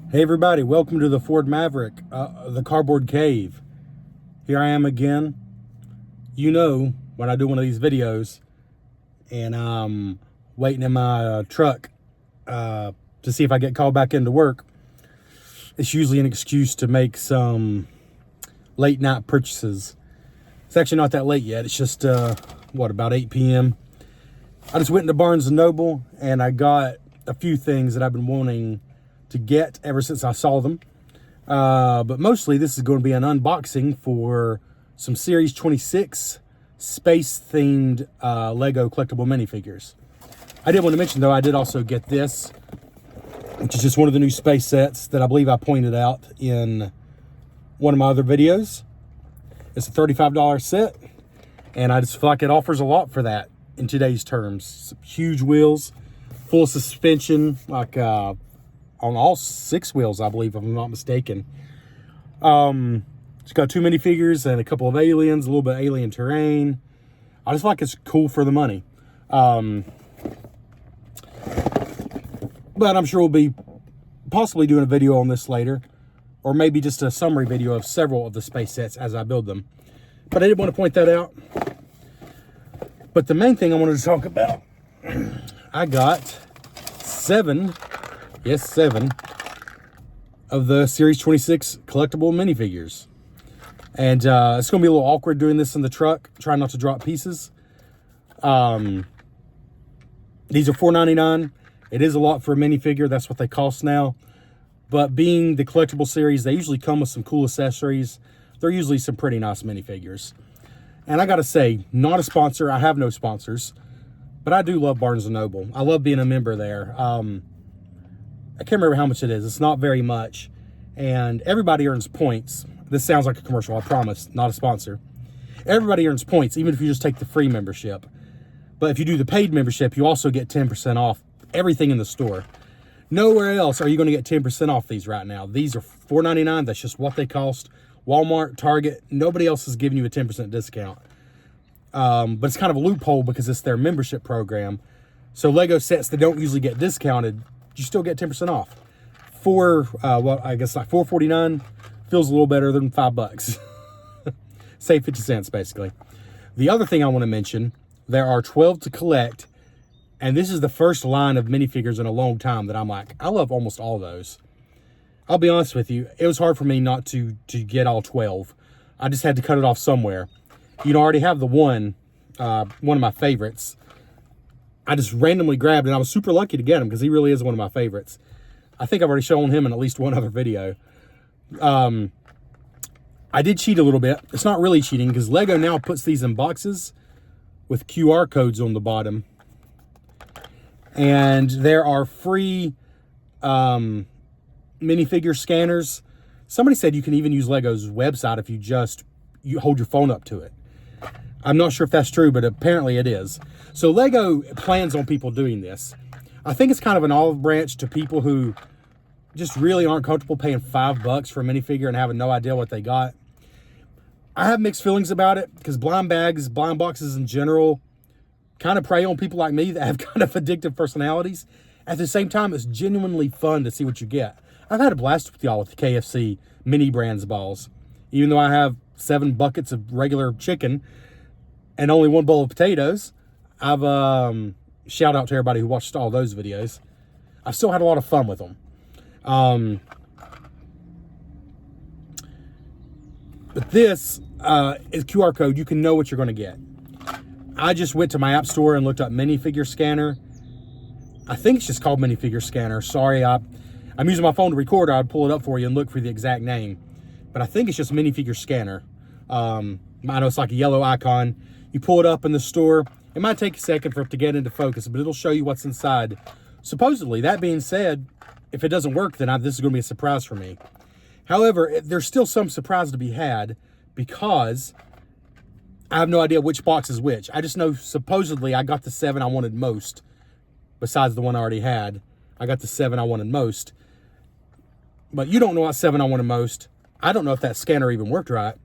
Hey everybody, welcome to the Ford Maverick, the cardboard cave. Here I am again. You know, when I do one of these videos and I'm waiting in my truck to see if I get called back into work, it's usually an excuse to make some late night purchases. It's actually not that late yet. It's just, about 8 p.m. I just went into Barnes & Noble and I got a few things that I've been wanting to get ever since I saw them. But mostly this is going to be an unboxing for some Series 26 space-themed Lego collectible minifigures. I did want to mention, though, I did also get this, which is just one of the new space sets that I believe I pointed out in one of my other videos. It's a $35 set, and I just feel like it offers a lot for that in today's terms. Some huge wheels, full suspension, like on all 6 wheels, I believe, if I'm not mistaken. It's got 2 minifigures and a couple of aliens, a little bit of alien terrain. I just feel like it's cool for the money. But I'm sure we'll be possibly doing a video on this later, or maybe just a summary video of several of the space sets as I build them. But I did want to point that out. But the main thing I wanted to talk about, I got 7 of the Series 26 collectible minifigures. And it's going to be a little awkward doing this in the truck, trying not to drop pieces. These are $4.99. It is a lot for a minifigure. That's what they cost now. But being the collectible series, they usually come with some cool accessories. They're usually some pretty nice minifigures. And I got to say, not a sponsor. I have no sponsors. But I do love Barnes & Noble. I love being a member there. I can't remember how much it is. It's not very much. And everybody earns points. This sounds like a commercial, I promise, not a sponsor. Everybody earns points, even if you just take the free membership. But if you do the paid membership, you also get 10% off everything in the store. Nowhere else are you going to get 10% off these right now. These are $4.99. That's just what they cost. Walmart, Target, nobody else is giving you a 10% discount. But it's kind of a loophole because it's their membership program. So Lego sets that don't usually get discounted, you still get 10% off. I guess like $4.49 feels a little better than $5. Save 50 cents, basically. The other thing I want to mention, there are 12 to collect, and this is the first line of minifigures in a long time that I'm like, I love almost all those. I'll be honest with you, it was hard for me not to get all 12. I just had to cut it off somewhere. You already have the one of my favorites. I just randomly grabbed it, and I was super lucky to get him because he really is one of my favorites. I think I've already shown him in at least one other video. I did cheat a little bit. It's not really cheating because Lego now puts these in boxes with QR codes on the bottom. And there are free minifigure scanners. Somebody said you can even use Lego's website if you hold your phone up to it. I'm not sure if that's true, but apparently it is. So Lego plans on people doing this. I think it's kind of an olive branch to people who just really aren't comfortable paying $5 for a minifigure and having no idea what they got. I have mixed feelings about it because blind boxes in general kind of prey on people like me that have kind of addictive personalities. At the same time, it's genuinely fun to see what you get. I've had a blast with y'all with the KFC mini brands balls. Even though I have 7 buckets of regular chicken and only 1 bowl of potatoes, I've shout out to everybody who watched all those videos. I've still had a lot of fun with them. But this is QR code. You can know what you're going to get. I just went to my app store and looked up minifigure scanner. I think it's just called minifigure scanner. Sorry, I'm using my phone to record. I'd pull it up for you and look for the exact name. But I think it's just minifigure scanner. I know it's like a yellow icon. You pull it up in the store. It might take a second for it to get into focus, but it'll show you what's inside. Supposedly, that being said, if it doesn't work, then this is going to be a surprise for me. However, there's still some surprise to be had because I have no idea which box is which. I just know supposedly I got the 7 I wanted most, besides the one I already had. I got the 7 I wanted most. But you don't know what 7 I wanted most. I don't know if that scanner even worked right.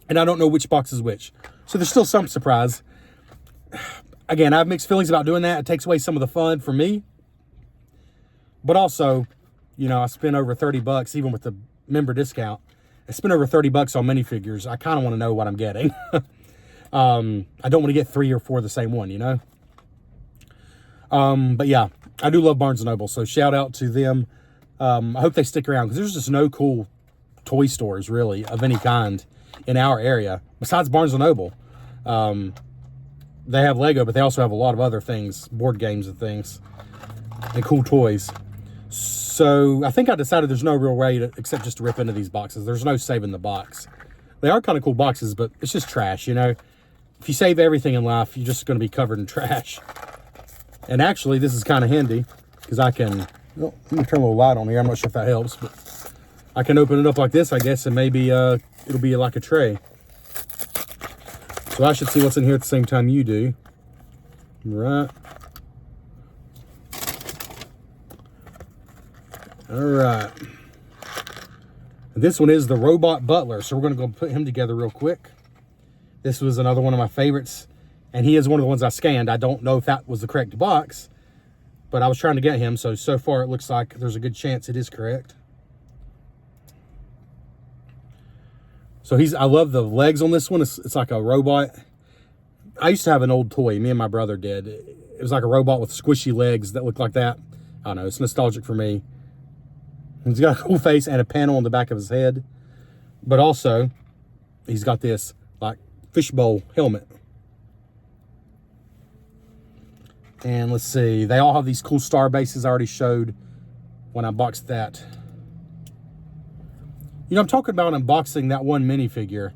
And I don't know which box is which. So there's still some surprise. Again, I have mixed feelings about doing that. It takes away some of the fun for me. But also, You know, I spent over 30 bucks, even with the member discount. I spent over 30 bucks on minifigures. I kind of want to know what I'm getting. I don't want to get 3 or 4 of the same one, you know? But yeah, I do love Barnes & Noble, so shout out to them. I hope they stick around, because there's just no cool toy stores, really, of any kind in our area, besides Barnes & Noble. They have Lego, but they also have a lot of other things, board games and things, and cool toys. So I think I decided there's no real way to, except just to rip into these boxes. There's no saving the box. They are kind of cool boxes, but it's just trash, you know? If you save everything in life, you're just going to be covered in trash. And actually, this is kind of handy, because I can, well, let me turn a little light on here. I'm not sure if that helps, but I can open it up like this, I guess, and maybe it'll be like a tray. So I should see what's in here at the same time you do. Right. All right. This one is the robot Butler, so we're going to go put him together real quick. This was another one of my favorites, and he is one of the ones I scanned. I don't know if that was the correct box, but I was trying to get him, so far it looks like there's a good chance it is correct. So I love the legs on this one. It's like a robot. I used to have an old toy, me and my brother did. It was like a robot with squishy legs that looked like that. I don't know, it's nostalgic for me. He's got a cool face and a panel on the back of his head. But also, he's got this, like, fishbowl helmet. And let's see, they all have these cool star bases I already showed when I boxed that. You know, I'm talking about unboxing that one minifigure,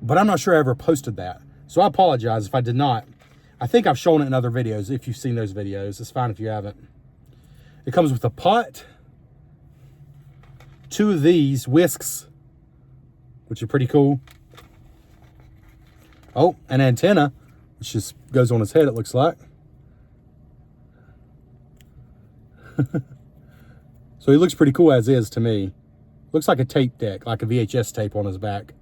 but I'm not sure I ever posted that. So I apologize if I did not. I think I've shown it in other videos. If you've seen those videos, it's fine if you haven't. It comes with a pot, 2 of these whisks, which are pretty cool. Oh, an antenna, which just goes on his head, it looks like. So he looks pretty cool as is to me. Looks like a tape deck, like a VHS tape on his back.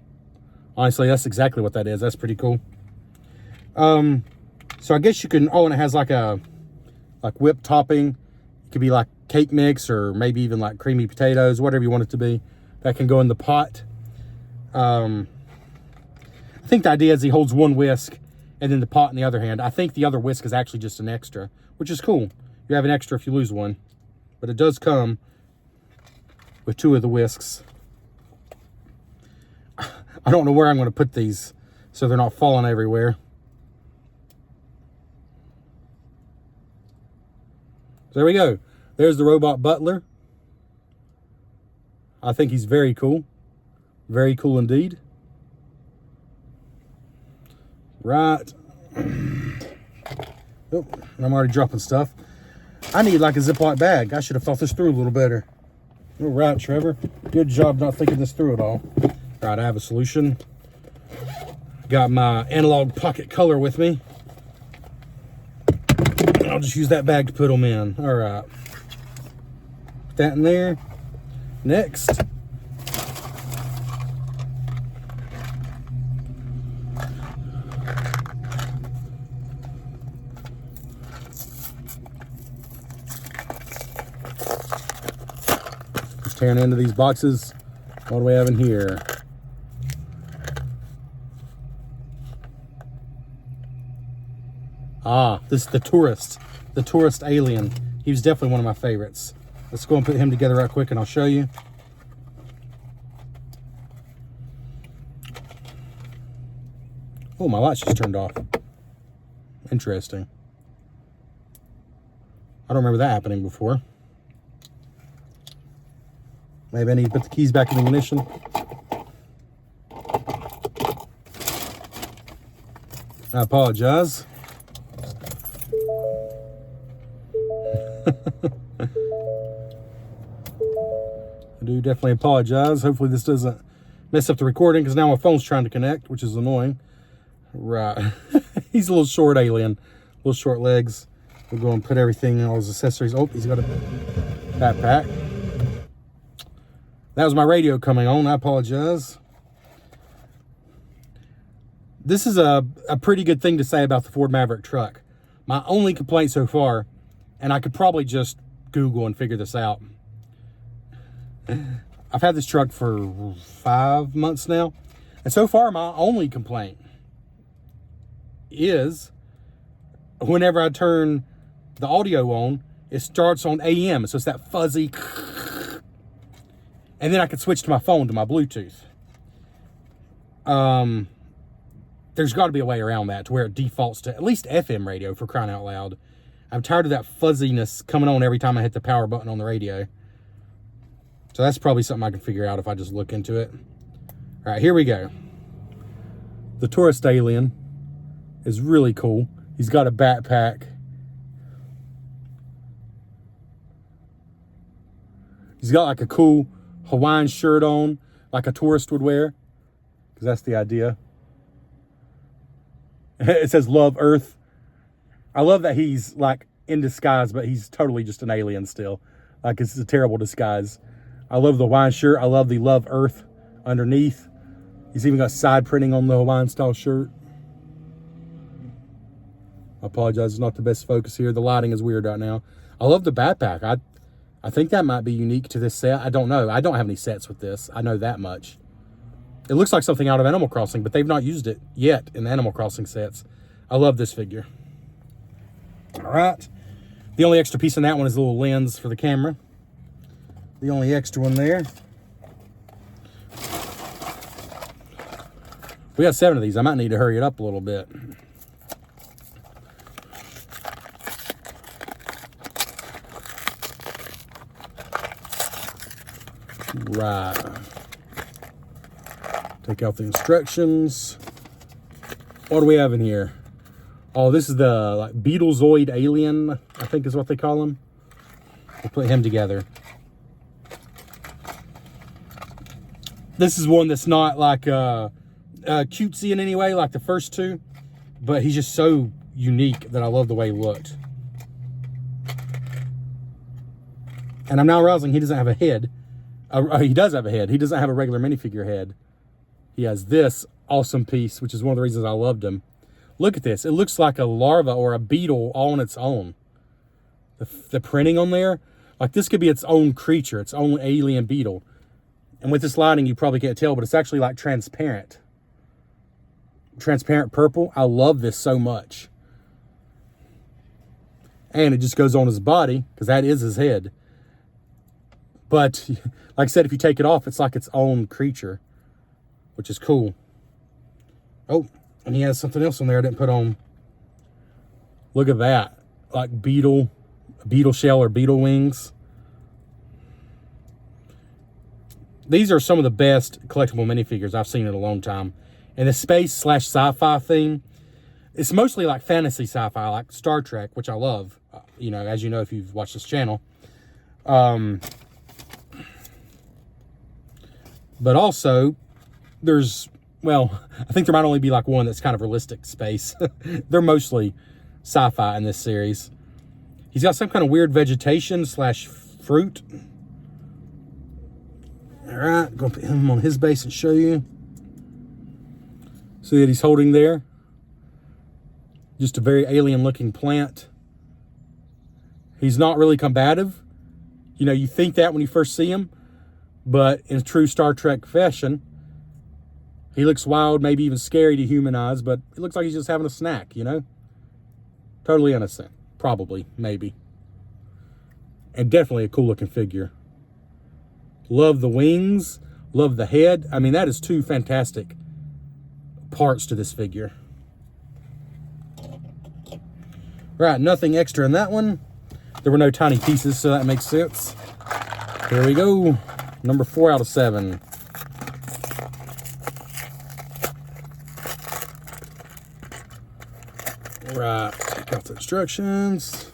Honestly, that's exactly what that is. That's pretty cool. So I guess you can, oh, and it has like whipped topping. It could be like cake mix, or maybe even like creamy potatoes, whatever you want it to be. That can go in the pot. I think the idea is he holds one whisk and then the pot in the other hand. I think the other whisk is actually just an extra, which is cool. You have an extra if you lose one. But it does come with 2 of the whisks. I don't know where I'm going to put these so they're not falling everywhere. So there we go. There's the robot Butler. I think he's very cool. Very cool indeed. Right. Oh, I'm already dropping stuff. I need like a Ziploc bag. I should have thought this through a little better. All right, Trevor. Good job not thinking this through at all. All right, I have a solution. Got my analog pocket color with me. I'll just use that bag to put them in. All right. Put that in there. Next. Just tearing into these boxes. What do we have in here? Ah, this is the tourist alien. He was definitely one of my favorites. Let's go and put him together right quick and I'll show you. Oh, my lights just turned off. Interesting. I don't remember that happening before. Maybe I need to put the keys back in the ignition. I apologize. I do definitely apologize. Hopefully this doesn't mess up the recording, because now my phone's trying to connect, which is annoying. Right. He's a little short alien. Little short legs. We'll go and put everything in all his accessories. Oh, he's got a backpack. That was my radio coming on. I apologize. This is a pretty good thing to say about the Ford Maverick truck. My only complaint so far, and I could probably just Google and figure this out, I've had this truck for 5 months now. And so far, my only complaint is whenever I turn the audio on, it starts on AM. So it's that fuzzy. And then I can switch to my phone, to my Bluetooth. There's got to be a way around that to where it defaults to at least FM radio, for crying out loud. I'm tired of that fuzziness coming on every time I hit the power button on the radio. So that's probably something I can figure out if I just look into it. All right, here we go. The tourist alien is really cool. He's got a backpack. He's got like a cool Hawaiian shirt on, like a tourist would wear, because that's the idea. It says love Earth. I love that he's like in disguise, but he's totally just an alien still. Like, it's a terrible disguise. I love the Hawaiian shirt. I love the love Earth underneath. He's even got side printing on the Hawaiian style shirt. I apologize, it's not the best focus here. The lighting is weird right now. I love the backpack. I think that might be unique to this set. I don't know. I don't have any sets with this. I know that much. It looks like something out of Animal Crossing, but they've not used it yet in the Animal Crossing sets. I love this figure. All right. The only extra piece in that one is a little lens for the camera. The only extra one there. We got 7 of these. I might need to hurry it up a little bit. Right. Take out the instructions. What do we have in here? Oh, this is the like Beetlezoid alien, I think is what they call him. We'll put him together. This is one that's not like cutesy in any way like the first two, but he's just so unique that I love the way he looked. And I'm now realizing he doesn't have a head. He does have a head. He doesn't have a regular minifigure head. He has this awesome piece, which is one of the reasons I loved him. Look at this. It looks like a larva or a beetle all on its own. The printing on there, like this could be its own creature, its own alien beetle. And with this lighting, you probably can't tell, but it's actually like transparent. Transparent purple. I love this so much. And it just goes on his body, because that is his head. But, like I said, if you take it off, it's like its own creature, which is cool. Oh, and he has something else on there I didn't put on. Look at that. Like beetle shell or beetle wings. These are some of the best collectible minifigures I've seen in a long time. And the space/sci-fi theme, it's mostly like fantasy sci-fi, like Star Trek, which I love, you know, as you know if you've watched this channel. But also, there's, well, I think there might only be like one that's kind of realistic space. They're mostly sci-fi in this series. He's got some kind of weird vegetation/fruit. All right, going to put him on his base and show you. See that he's holding there? Just a very alien-looking plant. He's not really combative. You know, you think that when you first see him, but in true Star Trek fashion, he looks wild, maybe even scary to human eyes, but it looks like he's just having a snack, you know? Totally innocent. Probably, maybe. And definitely a cool-looking figure. Love the wings. Love the head. I mean, that is 2 fantastic parts to this figure. Right, nothing extra in that one. There were no tiny pieces, so that makes sense. Here we go. Number 4 out of 7. Right, take out the instructions.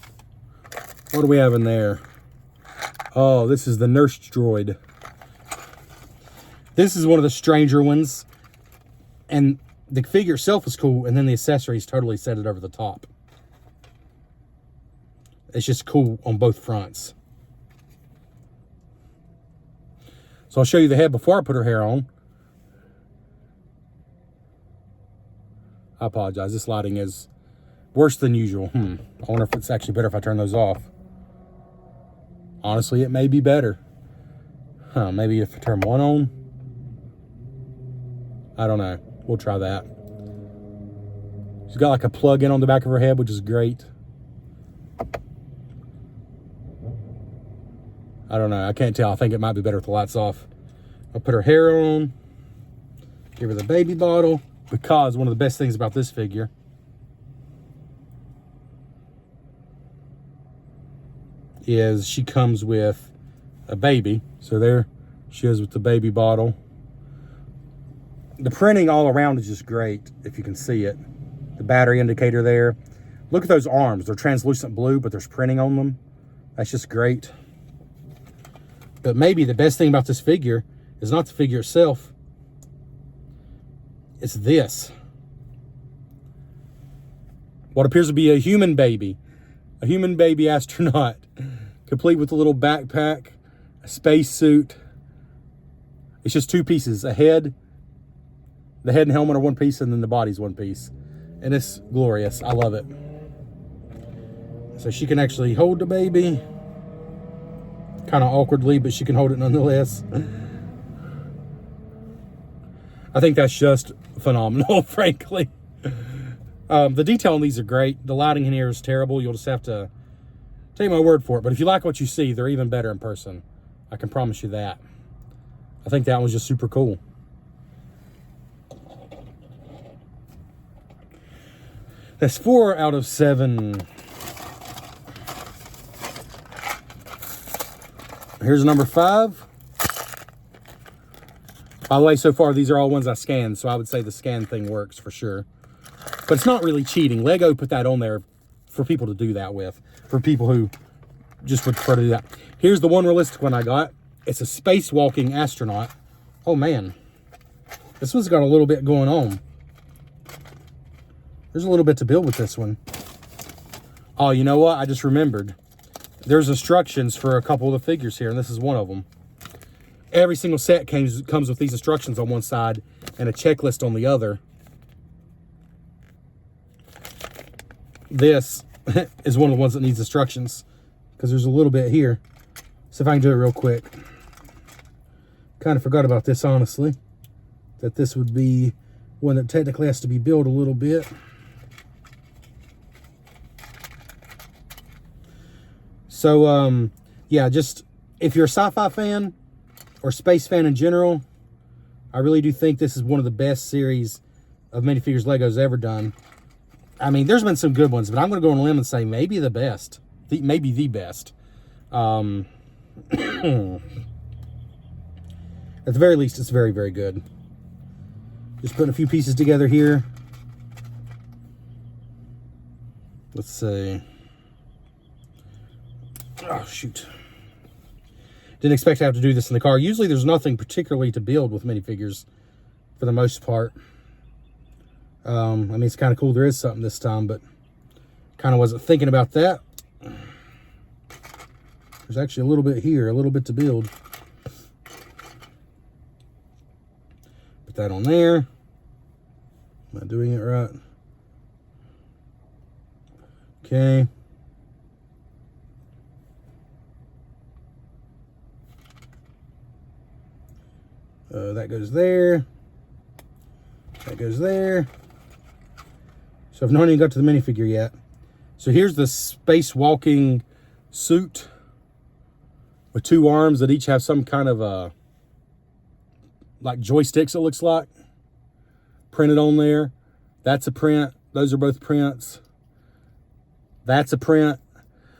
What do we have in there? Oh, this is the nurse droid. This is one of the stranger ones. And the figure itself is cool, and then the accessories totally set it over the top. It's just cool on both fronts. So I'll show you the head before I put her hair on. I apologize. This lighting is worse than usual. I wonder if it's actually better if I turn those off. Honestly, it may be better. Maybe if I turn one on. I don't know. We'll try that. She's got like a plug-in on the back of her head, which is great. I don't know. I can't tell. I think it might be better with the lights off. I'll put her hair on. Give her the baby bottle. Because one of the best things about this figure is she comes with a baby. So there she is with the baby bottle. The printing all around is just great, if you can see it. The battery indicator there. Look at those arms. They're translucent blue, but there's printing on them. That's just great. But maybe the best thing about this figure is not the figure itself. It's this. What appears to be a human baby. A human baby astronaut. Complete with a little backpack, a space suit. It's just two pieces. A head. The head and helmet are one piece, and then the body's one piece. And it's glorious. I love it. So she can actually hold the baby. Kind of awkwardly, but she can hold it nonetheless. I think that's just phenomenal, frankly. The detail on these are great. The lighting in here is terrible. You'll just have to take my word for it. But if you like what you see, they're even better in person. I can promise you that. I think that was just super cool. That's 4 out of 7. Here's number 5. By the way, so far, these are all ones I scanned, so I would say the scan thing works for sure. But it's not really cheating. Lego put that on there for people to do that with, for people who just would prefer to do that. Here's the one realistic one I got. It's a Spacewalking Astronaut. Oh, man. This one's got a little bit going on. There's a little bit to build with this one. Oh, you know what? I just remembered. There's instructions for a couple of the figures here, and this is one of them. Every single set comes with these instructions on one side and a checklist on the other. This is one of the ones that needs instructions because there's a little bit here. So if I can do it real quick. Kind of forgot about this, honestly. That this would be one that technically has to be built a little bit. So, yeah, just if you're a sci-fi fan or space fan in general, I really do think this is one of the best series of minifigures Lego's ever done. I mean, there's been some good ones, but I'm going to go on a limb and say maybe the best. Maybe the best. At the very least, it's very, very good. Just putting a few pieces together here. Let's see. Oh, shoot. Didn't expect to have to do this in the car. Usually there's nothing particularly to build with minifigures for the most part. I mean, it's kind of cool there is something this time, but kind of wasn't thinking about that. There's actually a little bit here, a little bit to build. Put that on there. Am I doing it right? Okay. That goes there. That goes there. So I've not even got to the minifigure yet. So here's the spacewalking suit with 2 arms that each have some kind of like joysticks, it looks like, printed on there. That's a print. Those are both prints. That's a print.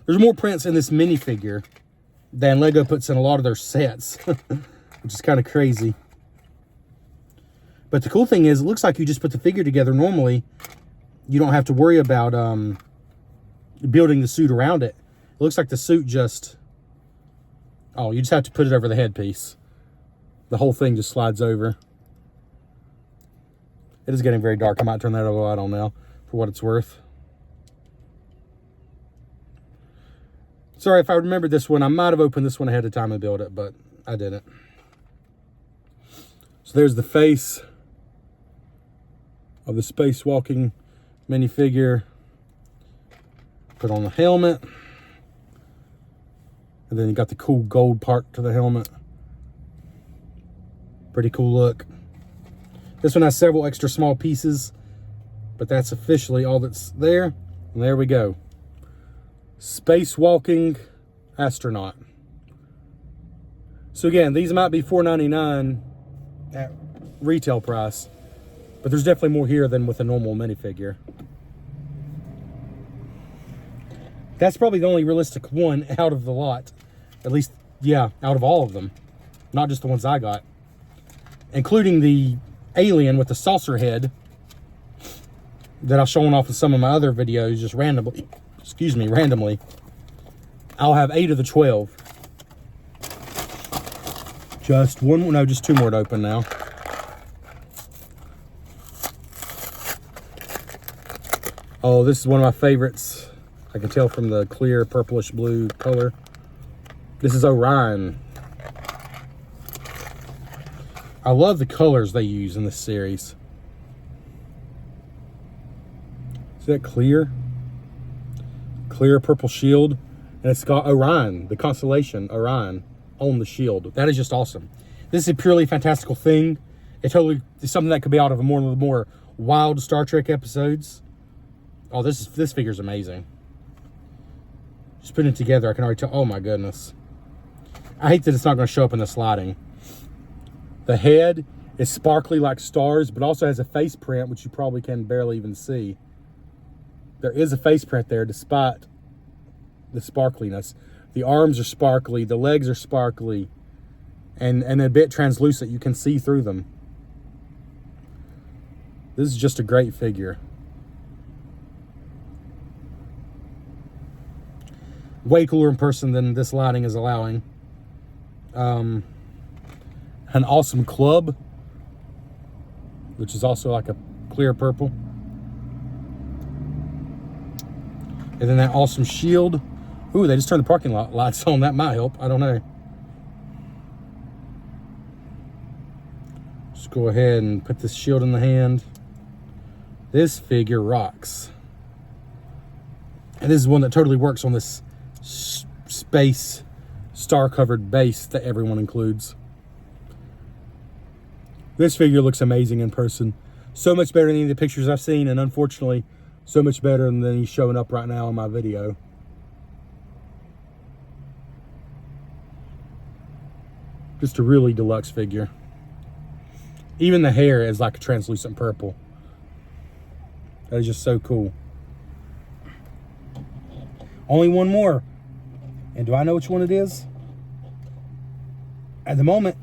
There's more prints in this minifigure than Lego puts in a lot of their sets, which is kind of crazy. But the cool thing is, it looks like you just put the figure together normally. You don't have to worry about building the suit around it. It looks like the suit just... Oh, you just have to put it over the headpiece. The whole thing just slides over. It is getting very dark. I might turn that light on now for what it's worth. Sorry if I remembered this one. I might have opened this one ahead of time and built it, but I didn't. So there's the face of the spacewalking minifigure. Put on the helmet. And then you got the cool gold part to the helmet. Pretty cool look. This one has several extra small pieces, but that's officially all that's there. And there we go. Spacewalking Astronaut. So again, these might be $4.99 at retail price, but there's definitely more here than with a normal minifigure. That's probably the only realistic one out of the lot. At least, yeah, out of all of them. Not just the ones I got. Including the alien with the saucer head that I've shown off in some of my other videos just randomly. Excuse me, randomly. I'll have 8 of the 12. Just one more, no, just 2 more to open now. Oh, this is one of my favorites. I can tell from the clear purplish blue color. This is Orion. I love the colors they use in this series. Is that clear? Clear purple shield. And it's got Orion, the constellation Orion, on the shield. That is just awesome. This is a purely fantastical thing. It totally is something that could be out of one of the more wild Star Trek episodes. Oh, this figure's amazing. Just putting it together, I can already tell. Oh my goodness. I hate that it's not going to show up in the sliding. The head is sparkly like stars, but also has a face print, which you probably can barely even see. There is a face print there despite the sparkliness. The arms are sparkly, the legs are sparkly, and a bit translucent. You can see through them. This is just a great figure. Way cooler in person than this lighting is allowing. An awesome club, which is also like a clear purple. And then that awesome shield. Ooh, they just turned the parking lot lights on. That might help. I don't know. Just go ahead and put this shield in the hand. This figure rocks. And this is one that totally works on this space star-covered base that everyone includes. This figure looks amazing in person. So much better than any of the pictures I've seen, and unfortunately, so much better than he's showing up right now in my video. Just a really deluxe figure. Even the hair is like a translucent purple. That is just so cool. Only one more. And do I know which one it is? At the moment,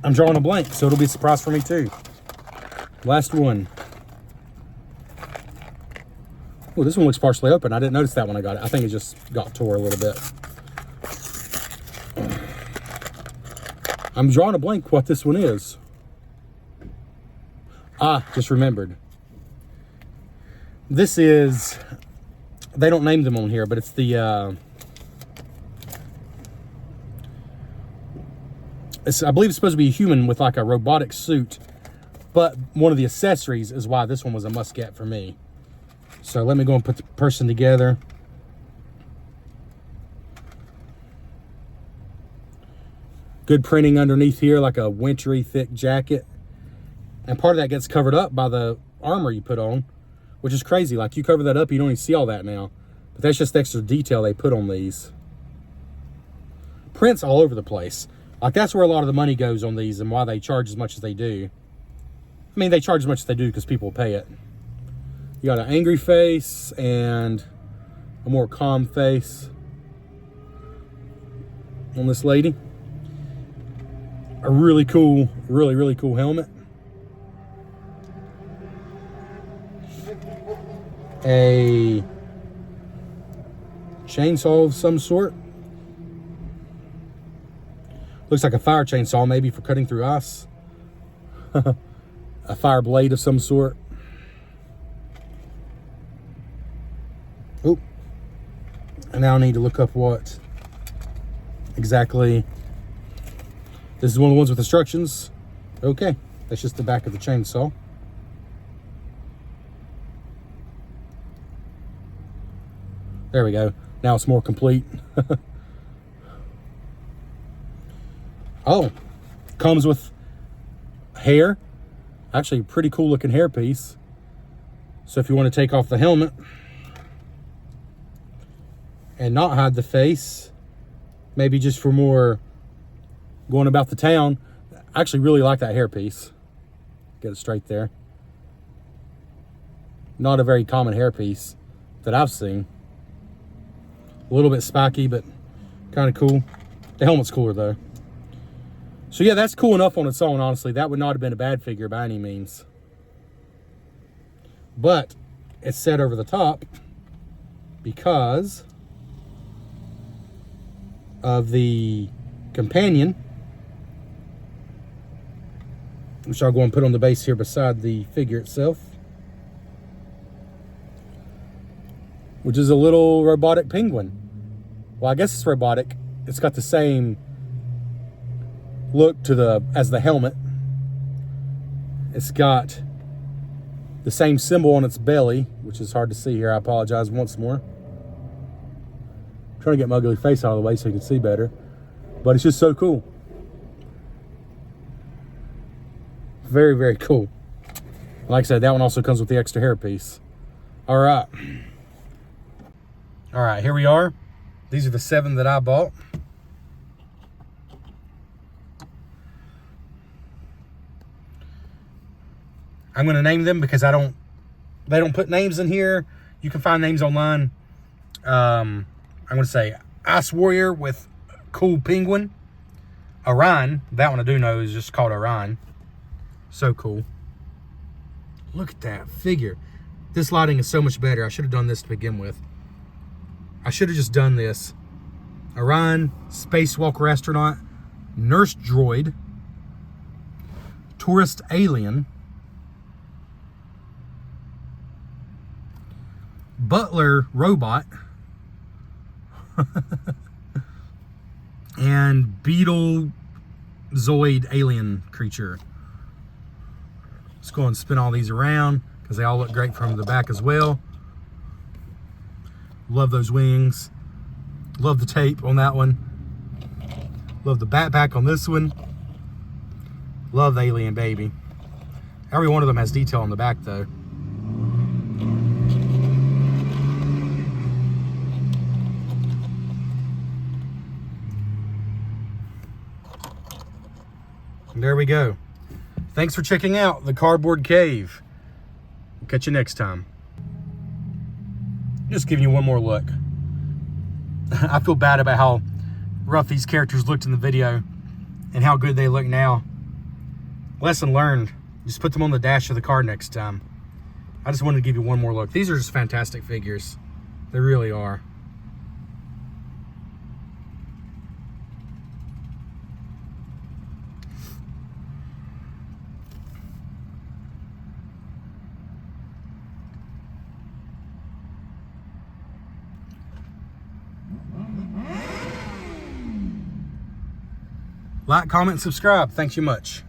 I'm drawing a blank, so it'll be a surprise for me too. Last one. Oh, this one looks partially open. I didn't notice that when I got it. I think it just got tore a little bit. I'm drawing a blank what this one is. Ah, just remembered. This is, they don't name them on here, but it's the, I believe it's supposed to be a human with like a robotic suit, but one of the accessories is why this one was a must get for me. So let me go and put the person together. Good printing underneath here, like a wintry thick jacket. And part of that gets covered up by the armor you put on, which is crazy. Like you cover that up, you don't even see all that now. But that's just extra detail they put on these. Prints all over the place. Like that's where a lot of the money goes on these and why they charge as much as they do. I mean, they charge as much as they do because people pay it. You got an angry face and a more calm face on this lady. A really cool, really cool helmet. A chainsaw of some sort. Looks like a fire chainsaw, maybe for cutting through ice. A fire blade of some sort. Oh, and now I need to look up what exactly. This is one of the ones with instructions. Okay, that's just the back of the chainsaw. There we go. Now it's more complete. Oh, comes with hair. Actually, a pretty cool looking hairpiece. So if you want to take off the helmet and not hide the face, maybe just for more going about the town, I actually really like that hairpiece. Get it straight there. Not a very common hairpiece that I've seen. A little bit spiky, but kind of cool. The helmet's cooler though. So yeah, that's cool enough on its own, honestly. That would not have been a bad figure by any means. But it's set over the top because of the companion, which I'll go and put on the base here beside the figure itself, which is a little robotic penguin. Well, I guess it's robotic. It's got the same look as the helmet. It's got the same symbol on its belly, which is hard to see here. I apologize once more. I'm trying to get my ugly face out of the way so you can see better. But it's just so cool. Very, very cool. Like I said, that one also comes with the extra hairpiece. All right. All right, here we are. These are the 7 that I bought. I'm going to name them because they don't put names in here. You can find names online. I'm going to say Ice Warrior with Cool Penguin. Orion, that one I do know is just called Orion. So cool. Look at that figure. This lighting is so much better. I should have done this to begin with. I should have just done this. Orion, Spacewalker Astronaut, Nurse Droid, Tourist Alien, Butler Robot, and Beetle Zoid Alien Creature. Let's go and spin all these around because they all look great from the back as well. Love those wings. Love the tape on that one. Love the backpack on this one. Love the alien baby. Every one of them has detail on the back though. And there we go. Thanks for checking out the Cardboard Cave. We'll catch you next time. Just giving you one more look. I feel bad about how rough these characters looked in the video and how good they look now. Lesson learned. Just put them on the dash of the car next time. I just wanted to give you one more look. These are just fantastic figures. They really are. Like, comment, subscribe. Thanks you much.